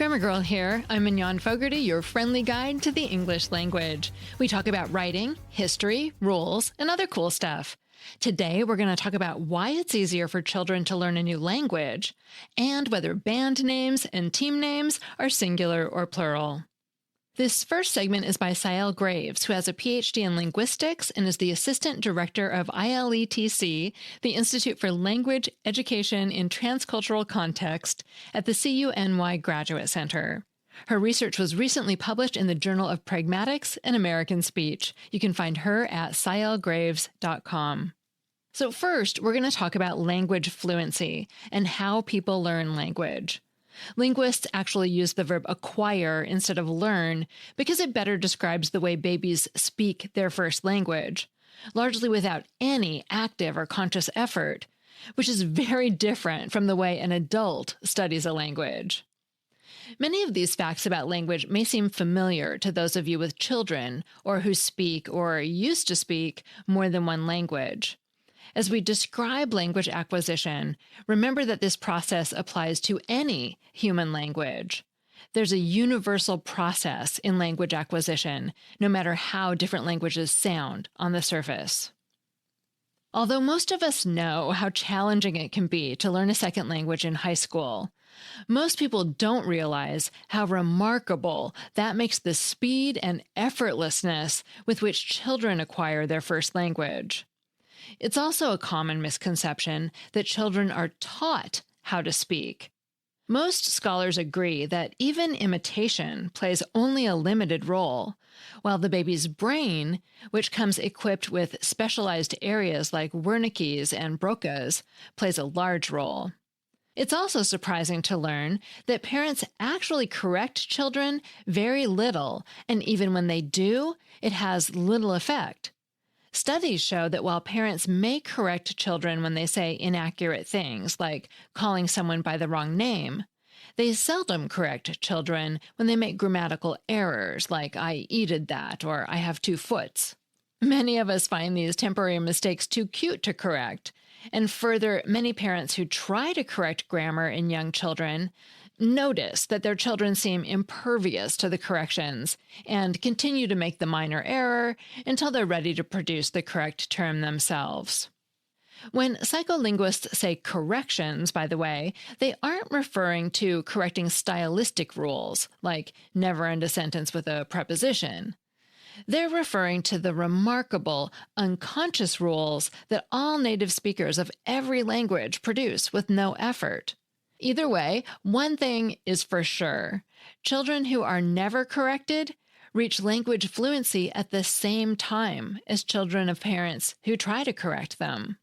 Grammar Girl here. I'm Mignon Fogarty, your friendly guide to the English language. We talk about writing, history, rules, and other cool stuff. Today, we're going to talk about why it's easier for children to learn a new language, and whether band names and team names are singular or plural. This first segment is by Sael Graves, who has a PhD in linguistics and is the Assistant Director of ILETC, the Institute for Language Education in Transcultural Context, at the CUNY Graduate Center. Her research was recently published in the Journal of Pragmatics and American Speech. You can find her at saelgraves.com. So first, we're going to talk about language fluency and how people learn language. Linguists actually use the verb acquire instead of learn because it better describes the way babies speak their first language, largely without any active or conscious effort, which is very different from the way an adult studies a language. Many of these facts about language may seem familiar to those of you with children or who speak or used to speak more than one language. As we describe language acquisition, remember that this process applies to any human language. There's a universal process in language acquisition, no matter how different languages sound on the surface. Although most of us know how challenging it can be to learn a second language in high school, most people don't realize how remarkable that makes the speed and effortlessness with which children acquire their first language. It's also a common misconception that children are taught how to speak. Most scholars agree that even imitation plays only a limited role, while the baby's brain, which comes equipped with specialized areas like Wernicke's and Broca's, plays a large role. It's also surprising to learn that parents actually correct children very little, and even when they do, it has little effect. Studies show that while parents may correct children when they say inaccurate things, like calling someone by the wrong name, they seldom correct children when they make grammatical errors, like I eated that or I have 2 foots. Many of us find these temporary mistakes too cute to correct, and further, many parents who try to correct grammar in young children notice that their children seem impervious to the corrections and continue to make the minor error until they're ready to produce the correct term themselves. When psycholinguists say corrections, by the way, they aren't referring to correcting stylistic rules, like never end a sentence with a preposition. They're referring to the remarkable, unconscious rules that all native speakers of every language produce with no effort. Either way, one thing is for sure. Children who are never corrected reach language fluency at the same time as children of parents who try to correct them.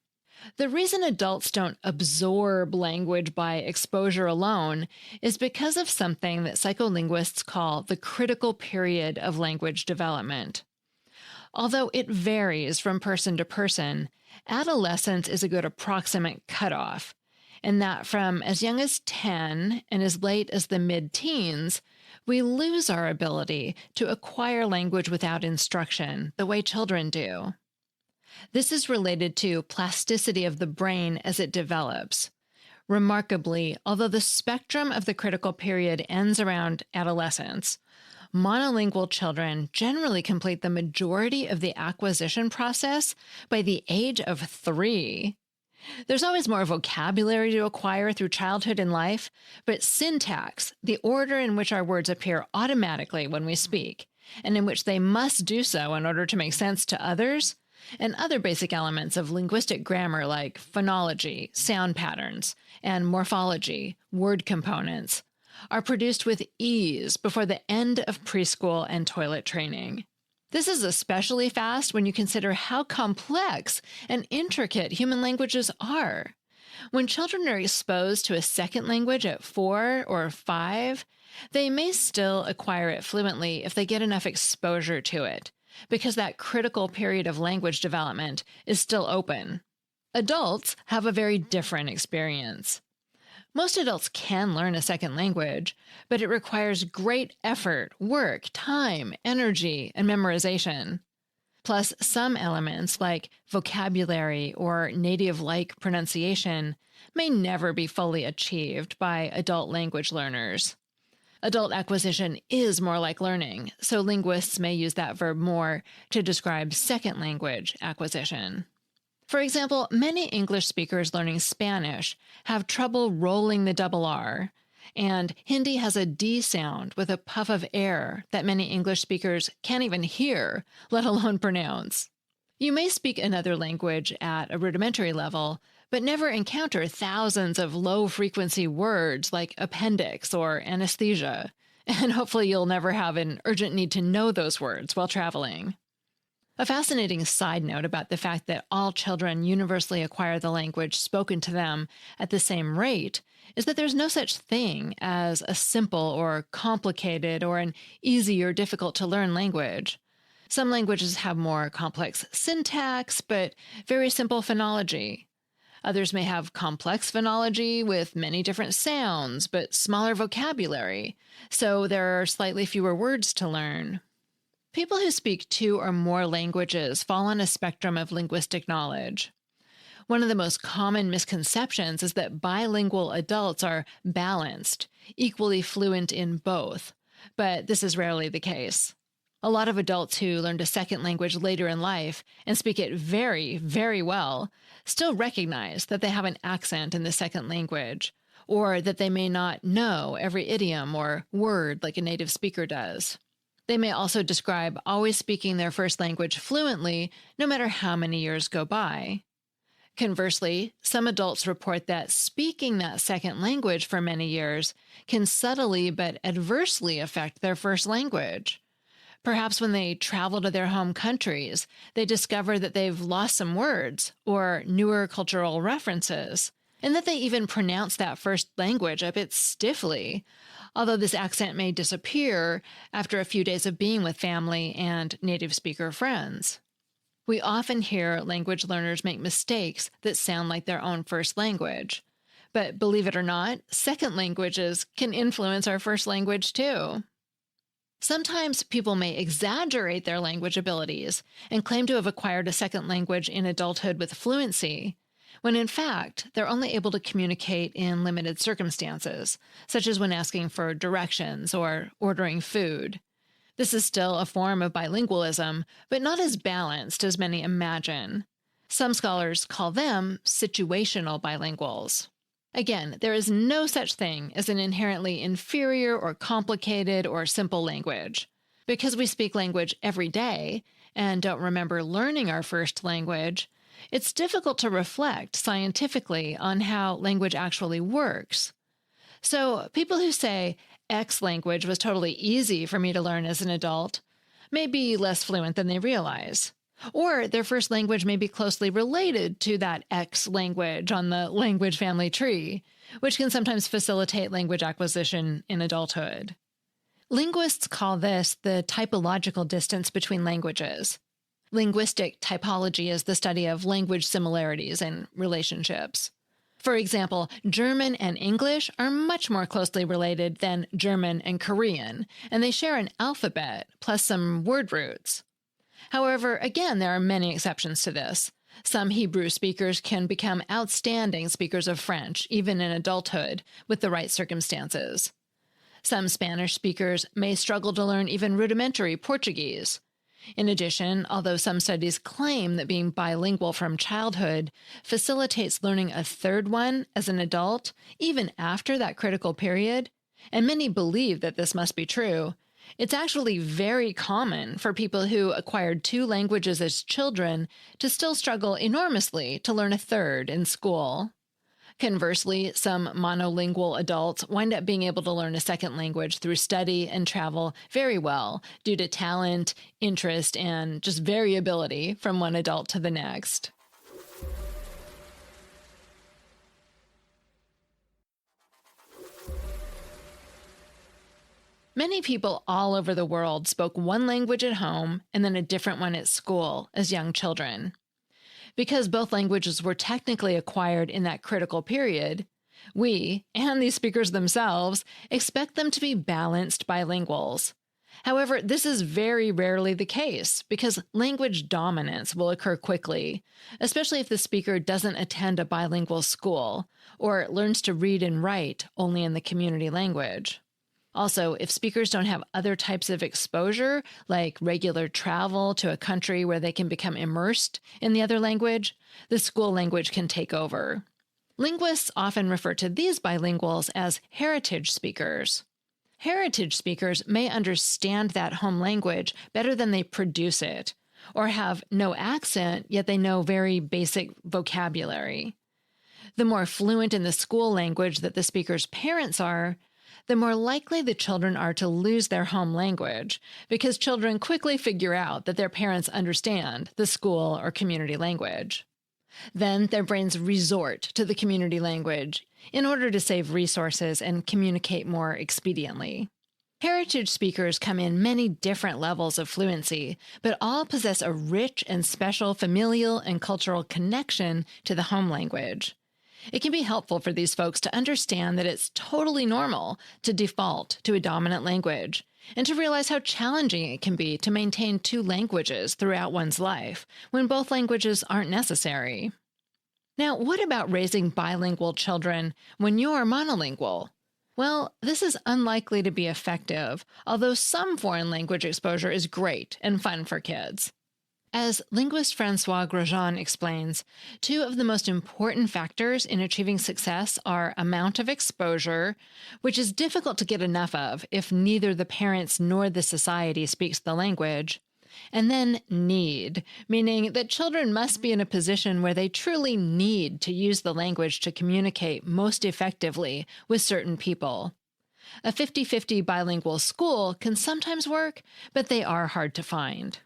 The reason adults don't absorb language by exposure alone is because of something that psycholinguists call the critical period of language development. Although it varies from person to person, adolescence is a good approximate cutoff, and that from as young as 10 and as late as the mid-teens, we lose our ability to acquire language without instruction, the way children do. This is related to plasticity of the brain as it develops. Remarkably, although the spectrum of the critical period ends around adolescence, monolingual children generally complete the majority of the acquisition process by the age of 3. There's always more vocabulary to acquire through childhood and life, but syntax, the order in which our words appear automatically when we speak, and in which they must do so in order to make sense to others, and other basic elements of linguistic grammar like phonology, sound patterns, and morphology, word components, are produced with ease before the end of preschool and toilet training. This is especially fast when you consider how complex and intricate human languages are. When children are exposed to a second language at 4 or 5, they may still acquire it fluently if they get enough exposure to it, because that critical period of language development is still open. Adults have a very different experience. Most adults can learn a second language, but it requires great effort, work, time, energy, and memorization. Plus, some elements like vocabulary or native-like pronunciation may never be fully achieved by adult language learners. Adult acquisition is more like learning, so linguists may use that verb more to describe second language acquisition. For example, many English speakers learning Spanish have trouble rolling the double R, and Hindi has a D sound with a puff of air that many English speakers can't even hear, let alone pronounce. You may speak another language at a rudimentary level, but never encounter thousands of low-frequency words like appendix or anesthesia, and hopefully you'll never have an urgent need to know those words while traveling. A fascinating side note about the fact that all children universally acquire the language spoken to them at the same rate is that there's no such thing as a simple or complicated or an easy or difficult to learn language. Some languages have more complex syntax, but very simple phonology. Others may have complex phonology with many different sounds, but smaller vocabulary, so there are slightly fewer words to learn. People who speak two or more languages fall on a spectrum of linguistic knowledge. One of the most common misconceptions is that bilingual adults are balanced, equally fluent in both, but this is rarely the case. A lot of adults who learned a second language later in life and speak it very, very well still recognize that they have an accent in the second language, or that they may not know every idiom or word like a native speaker does. They may also describe always speaking their first language fluently, no matter how many years go by. Conversely, some adults report that speaking that second language for many years can subtly but adversely affect their first language. Perhaps when they travel to their home countries, they discover that they've lost some words or newer cultural references, and that they even pronounce that first language a bit stiffly, although this accent may disappear after a few days of being with family and native speaker friends. We often hear language learners make mistakes that sound like their own first language. But believe it or not, second languages can influence our first language too. Sometimes people may exaggerate their language abilities and claim to have acquired a second language in adulthood with fluency, when in fact they're only able to communicate in limited circumstances, such as when asking for directions or ordering food. This is still a form of bilingualism, but not as balanced as many imagine. Some scholars call them situational bilinguals. Again, there is no such thing as an inherently inferior or complicated or simple language. Because we speak language every day and don't remember learning our first language, it's difficult to reflect scientifically on how language actually works. So people who say, X language was totally easy for me to learn as an adult, may be less fluent than they realize. Or their first language may be closely related to that X language on the language family tree, which can sometimes facilitate language acquisition in adulthood. Linguists call this the typological distance between languages. Linguistic typology is the study of language similarities and relationships. For example, German and English are much more closely related than German and Korean, and they share an alphabet plus some word roots. However, again, there are many exceptions to this. Some Hebrew speakers can become outstanding speakers of French, even in adulthood, with the right circumstances. Some Spanish speakers may struggle to learn even rudimentary Portuguese. In addition, although some studies claim that being bilingual from childhood facilitates learning a third one as an adult, even after that critical period, and many believe that this must be true, it's actually very common for people who acquired two languages as children to still struggle enormously to learn a third in school. Conversely, some monolingual adults wind up being able to learn a second language through study and travel very well due to talent, interest, and just variability from one adult to the next. Many people all over the world spoke one language at home and then a different one at school as young children. Because both languages were technically acquired in that critical period, we, and these speakers themselves, expect them to be balanced bilinguals. However, this is very rarely the case because language dominance will occur quickly, especially if the speaker doesn't attend a bilingual school or learns to read and write only in the community language. Also, if speakers don't have other types of exposure, like regular travel to a country where they can become immersed in the other language, the school language can take over. Linguists often refer to these bilinguals as heritage speakers. Heritage speakers may understand that home language better than they produce it, or have no accent, yet they know very basic vocabulary. The more fluent in the school language that the speaker's parents are, the more likely the children are to lose their home language, because children quickly figure out that their parents understand the school or community language. Then their brains resort to the community language in order to save resources and communicate more expediently. Heritage speakers come in many different levels of fluency, but all possess a rich and special familial and cultural connection to the home language. It can be helpful for these folks to understand that it's totally normal to default to a dominant language, and to realize how challenging it can be to maintain two languages throughout one's life when both languages aren't necessary. Now, what about raising bilingual children when you're monolingual? Well, this is unlikely to be effective, although some foreign language exposure is great and fun for kids. As linguist Francois Grosjean explains, two of the most important factors in achieving success are amount of exposure, which is difficult to get enough of if neither the parents nor the society speaks the language, and then need, meaning that children must be in a position where they truly need to use the language to communicate most effectively with certain people. A 50-50 bilingual school can sometimes work, but they are hard to find.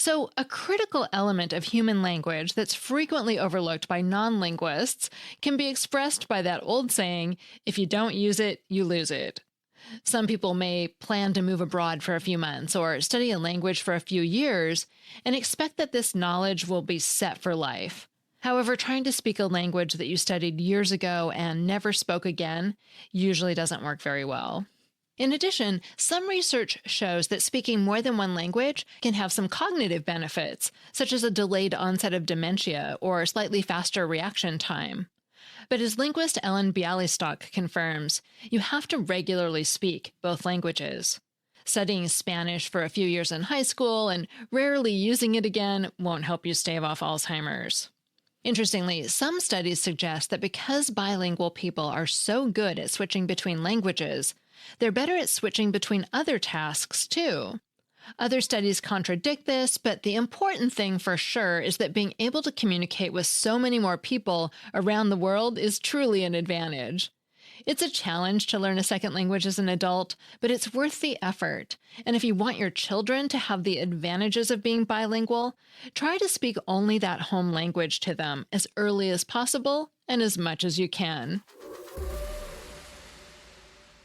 So, a critical element of human language that's frequently overlooked by non-linguists can be expressed by that old saying, if you don't use it, you lose it. Some people may plan to move abroad for a few months or study a language for a few years and expect that this knowledge will be set for life. However, trying to speak a language that you studied years ago and never spoke again usually doesn't work very well. In addition, some research shows that speaking more than one language can have some cognitive benefits, such as a delayed onset of dementia or slightly faster reaction time. But as linguist Ellen Bialystok confirms, you have to regularly speak both languages. Studying Spanish for a few years in high school and rarely using it again won't help you stave off Alzheimer's. Interestingly, some studies suggest that because bilingual people are so good at switching between languages, they're better at switching between other tasks, too. Other studies contradict this, but the important thing for sure is that being able to communicate with so many more people around the world is truly an advantage. It's a challenge to learn a second language as an adult, but it's worth the effort. And if you want your children to have the advantages of being bilingual, try to speak only that home language to them as early as possible and as much as you can.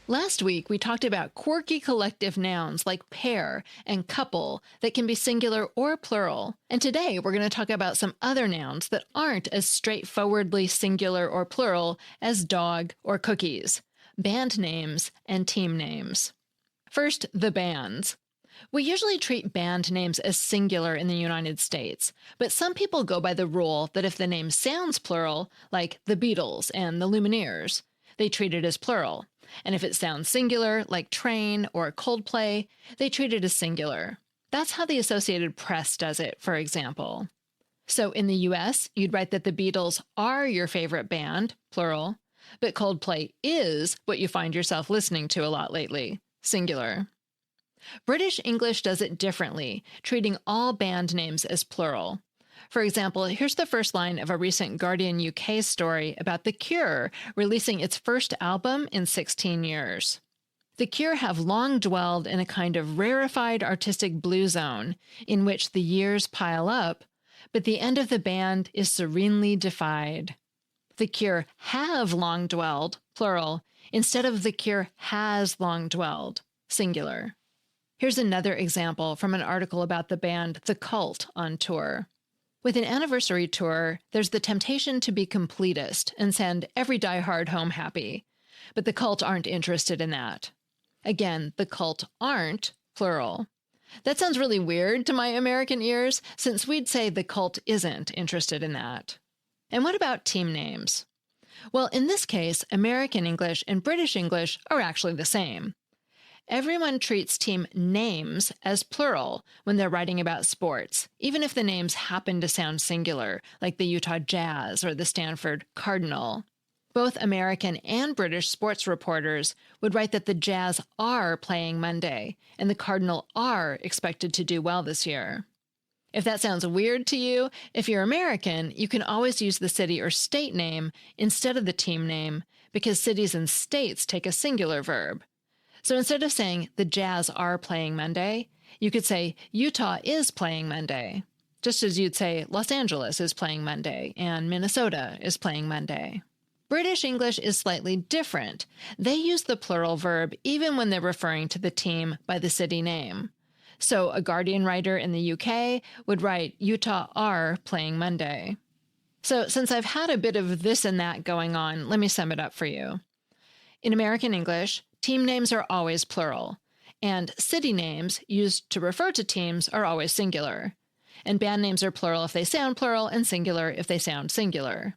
Last week, we talked about quirky collective nouns like pair and couple that can be singular or plural. And today, we're going to talk about some other nouns that aren't as straightforwardly singular or plural as dog or cookies, band names and team names. First, the bands. We usually treat band names as singular in the United States, but some people go by the rule that if the name sounds plural, like the Beatles and the Lumineers, they treat it as plural. And if it sounds singular, like train or Coldplay, they treat it as singular. That's how the Associated Press does it, for example. So in the US, you'd write that the Beatles are your favorite band, plural, but Coldplay is what you find yourself listening to a lot lately, singular. British English does it differently, treating all band names as plural. For example, here's the first line of a recent Guardian UK story about The Cure releasing its first album in 16 years. The Cure have long dwelled in a kind of rarefied artistic blue zone in which the years pile up, but the end of the band is serenely defied. The Cure have long dwelled, plural, instead of The Cure has long dwelled, singular. Here's another example from an article about the band The Cult on tour. With an anniversary tour, there's the temptation to be completist and send every diehard home happy. But the Cult aren't interested in that. Again, the Cult aren't, plural. That sounds really weird to my American ears, since we'd say the Cult isn't interested in that. And what about team names? Well, in this case, American English and British English are actually the same. Everyone treats team names as plural when they're writing about sports, even if the names happen to sound singular, like the Utah Jazz or the Stanford Cardinal. Both American and British sports reporters would write that the Jazz are playing Monday, and the Cardinal are expected to do well this year. If that sounds weird to you, if you're American, you can always use the city or state name instead of the team name, because cities and states take a singular verb. So instead of saying the Jazz are playing Monday, you could say Utah is playing Monday, just as you'd say Los Angeles is playing Monday and Minnesota is playing Monday. British English is slightly different. They use the plural verb even when they're referring to the team by the city name. So a Guardian writer in the UK would write Utah are playing Monday. So since I've had a bit of this and that going on, let me sum it up for you. In American English, team names are always plural, and city names used to refer to teams are always singular. And band names are plural if they sound plural and singular if they sound singular.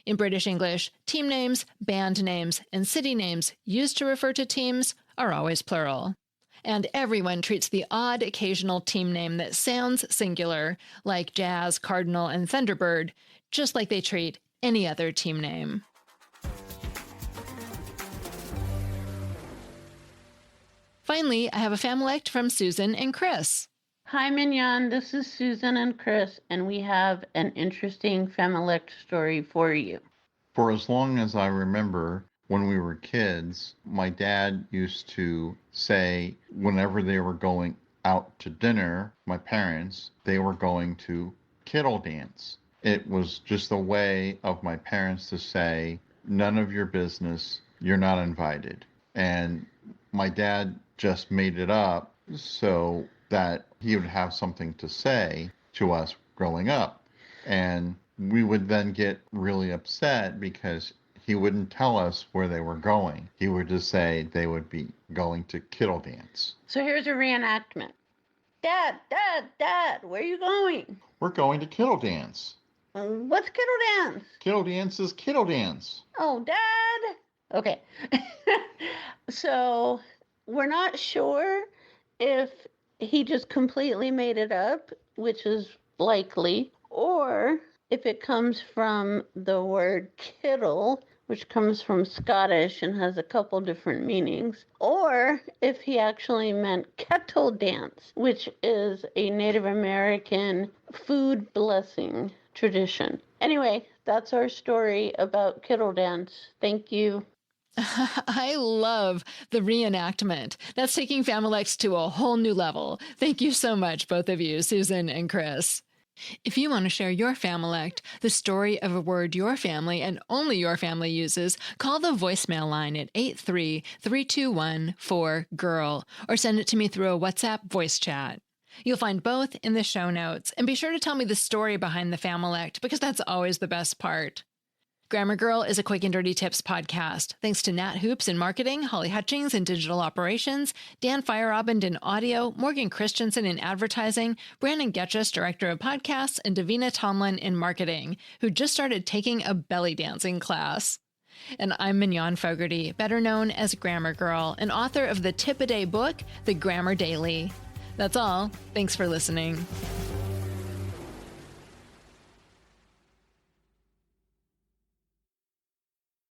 In British English, team names, band names, and city names used to refer to teams are always plural. And everyone treats the odd occasional team name that sounds singular, like Jazz, Cardinal, and Thunderbird, just like they treat any other team name. Finally, I have a Familect from Susan and Chris. Hi, Mignon. This is Susan and Chris, and we have an interesting Familect story for you. For as long as I remember, when we were kids, my dad used to say whenever they were going out to dinner, my parents, they were going to kittle dance. It was just a way of my parents to say, none of your business, you're not invited. And my dad just made it up so that he would have something to say to us growing up. And we would then get really upset because he wouldn't tell us where they were going. He would just say they would be going to kittle dance. So here's a reenactment. Dad, where are you going? We're going to kittle dance. What's kittle dance? Kittle dance is kittle dance. Oh, Dad. Okay. So we're not sure if he just completely made it up, which is likely, or if it comes from the word kittle, which comes from Scottish and has a couple different meanings, or if he actually meant kettle dance, which is a Native American food blessing tradition. Anyway, that's our story about kittle dance. Thank you. I love the reenactment. That's taking Familex to a whole new level. Thank you so much, both of you, Susan and Chris. If you want to share your Familect, the story of a word your family and only your family uses, call the voicemail line at 833-221-4GIRL or send it to me through a WhatsApp voice chat. You'll find both in the show notes, and be sure to tell me the story behind the Familect because that's always the best part. Grammar Girl is a Quick and Dirty Tips podcast. Thanks to Nat Hoops in marketing, Holly Hutchings in digital operations, Dan Feierabend in audio, Morgan Christensen in advertising, Brandon Getchus, director of podcasts, and Davina Tomlin in marketing, who just started taking a belly dancing class. And I'm Mignon Fogarty, better known as Grammar Girl, and author of the tip-a-day book, The Grammar Daily. That's all. Thanks for listening.